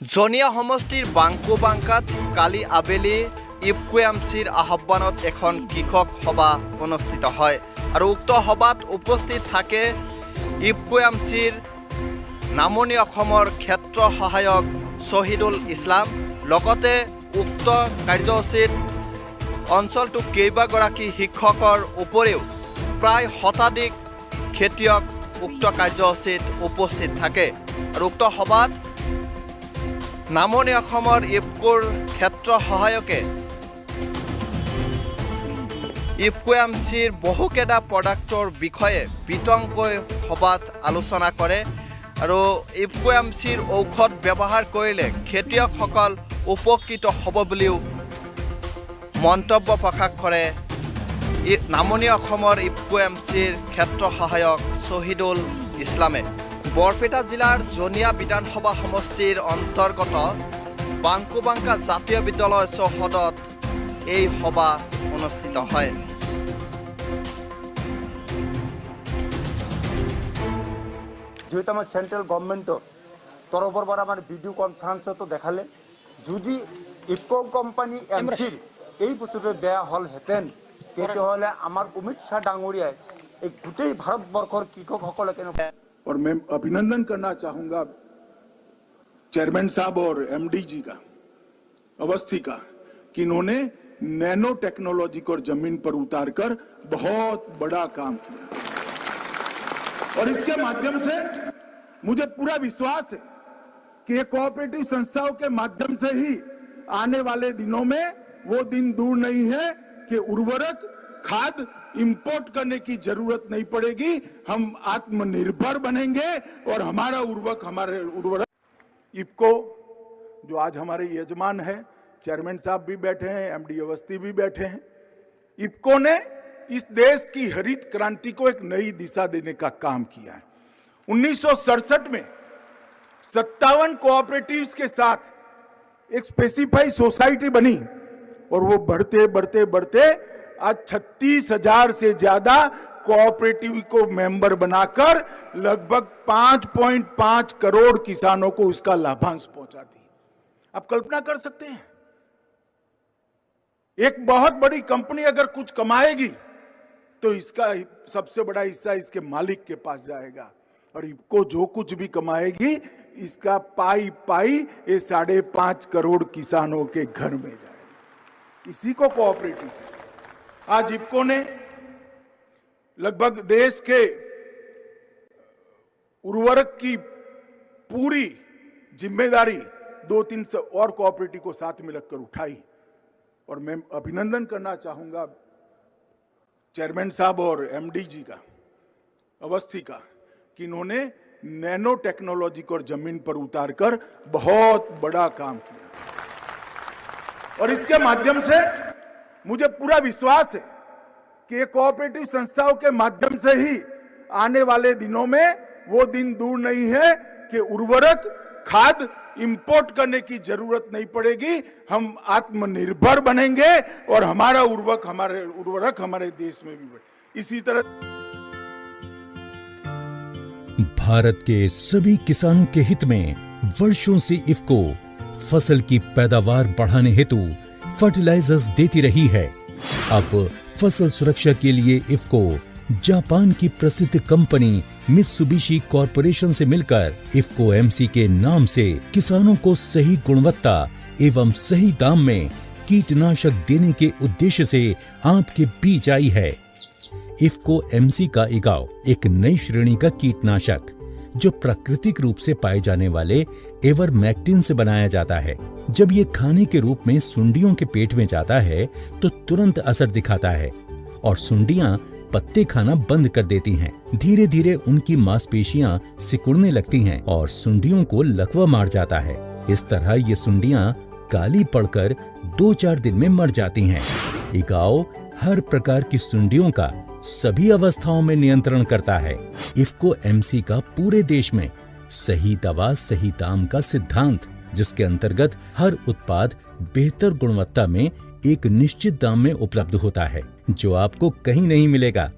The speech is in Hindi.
জনিয়া সমষ্টিৰ বাংকুবাংকাত কালি আবেলি ইফকোএমচিৰ আহ্বানত এখন কৃষক সভা অনুষ্ঠিত হয় আৰু উক্ত সভাত উপস্থিত থাকে ইফকোএমচিৰ নামনি অসমৰ ক্ষেত্ৰ সহায়ক শহীদুল ইছলাম। লগতে উক্ত কাৰ্যসূচীত অঞ্চলটোৰ কেইবাগৰাকী শিক্ষকৰ উপৰিও প্ৰায় শতাধিক খেতিয়ক উক্ত কাৰ্যসূচীত উপস্থিত থাকে আৰু উক্ত সভাত নামনি অসমৰ ইফকোৰ ক্ষেত্ৰ সহায়কে ইফকোএমচিৰ বহুকেইটা প্ৰডাক্টৰ বিষয়ে বিতংকৈ সভাত আলোচনা কৰে আৰু ইফকোএমচিৰ ঔষধ ব্যৱহাৰ কৰিলে খেতিয়কসকল উপকৃত হ'ব বুলিও মন্তব্য প্ৰকাশ কৰে নামনি অসমৰ ইফকোএমচিৰ ক্ষেত্ৰ সহায়ক শহীদুল ইছলামে। বৰপেটা জিলাৰ জনিয়া বিধানসভা সমষ্টিৰ অন্তৰ্গত বাংকুবাংকা জাতীয় বিদ্যালয় চৌহদত এই সভা অনুষ্ঠিত হয়। যেহেতু আমার সেন্ট্রাল গভর্নমেন্টর তরফের পৰা আমার ভিডিও কনফারেন্সতো দেখালে যদি ইফকো কোম্পানী এমচিৰ এই বস্তুটো বেয়া হলহেঁতেন তেতিয়াহ'লে আমাৰ অমিত শ্বাহ ডাঙৰীয়াই এই গোটেই ভাৰতবৰ্ষৰ কৃষকসকলে কেনেকুৱা। और मैं अभिनंदन करना चाहूंगा चेयरमैन साहब और एमडी जी का, अवस्थी का, कि इन्होंने नैनो टेक्नोलॉजी को जमीन पर उतारकर बहुत बड़ा काम किया और इसके माध्यम से मुझे पूरा विश्वास है कि ये कोऑपरेटिव संस्थाओं के माध्यम से ही आने वाले दिनों में वो दिन दूर नहीं है कि उर्वरक खाद इंपोर्ट करने की जरूरत नहीं पड़ेगी। हम आत्मनिर्भर बनेंगे और हमारा उर्वरक इफको जो आज हमारे यजमान है, चेयरमैन साहब भी बैठे हैं, एमडी अवस्थी भी बैठे हैं। इफको ने इस देश की हरित क्रांति को एक नई दिशा देने का काम किया है। 1967 में 57 कोऑपरेटिव्स के साथ एक स्पेसिफाइड सोसाइटी बनी और वो बढ़ते बढ़ते बढ़ते आज 36,000 से ज्यादा कोऑपरेटिव को मेंबर बनाकर लगभग 5.5 करोड़ किसानों को उसका लाभांश पहुंचा दी। आप कल्पना कर सकते हैं, एक बहुत बड़ी कंपनी अगर कुछ कमाएगी तो इसका सबसे बड़ा हिस्सा इसके मालिक के पास जाएगा और इफको जो कुछ भी कमाएगी इसका पाई पाई ये 5.5 करोड़ किसानों के घर में जाएगा। इसी को कोऑपरेटिव। आज इफको ने लगभग देश के उर्वरक की पूरी जिम्मेदारी 2-3 और कोऑपरेटिव को साथ में लगकर उठाई और मैं अभिनंदन करना चाहूंगा चेयरमैन साहब और एमडी जी का, अवस्थी का, कि इन्होंने नैनो टेक्नोलॉजी को जमीन पर उतारकर बहुत बड़ा काम किया और इसके माध्यम से मुझे पूरा विश्वास है कि ये कोऑपरेटिव संस्थाओं के माध्यम से ही आने वाले दिनों में वो दिन दूर नहीं है कि उर्वरक खाद इंपोर्ट करने की जरूरत नहीं पड़ेगी। हम आत्मनिर्भर बनेंगे और हमारा उर्वरक हमारे देश में भी बढ़े। इसी तरह भारत के सभी किसानों के हित में वर्षों से इफको फसल की पैदावार बढ़ाने हेतु फर्टिलाइजर्स देती रही है। अब फसल सुरक्षा के लिए इफको जापान की प्रसिद्ध कंपनी मित्सुबिशी कॉरपोरेशन से मिलकर इफको एमसी के नाम से किसानों को सही गुणवत्ता एवं सही दाम में कीटनाशक देने के उद्देश्य से आपके बीच आई है। इफको एमसी का इगाव एक नई श्रेणी का कीटनाशक जो प्राकृतिक रूप से पाए जाने वाले एवरमेक्टिन से बनाया जाता है। जब ये खाने के रूप में सुंडियों के पेट में जाता है तो तुरंत असर दिखाता है और सुंडियां पत्ते खाना बंद कर देती हैं। धीरे धीरे उनकी मांसपेशियां सिकुड़ने लगती हैं और सुंडियों को लकवा मार जाता है। इस तरह ये सुंडियां काली पड़कर 2-4 दिन में मर जाती हैं। इगाव हर प्रकार की सुंडियों का सभी अवस्थाओं में नियंत्रण करता है। इफको एमसी का पूरे देश में सही दवा सही दाम का सिद्धांत, जिसके अंतर्गत हर उत्पाद बेहतर गुणवत्ता में एक निश्चित दाम में उपलब्ध होता है जो आपको कहीं नहीं मिलेगा।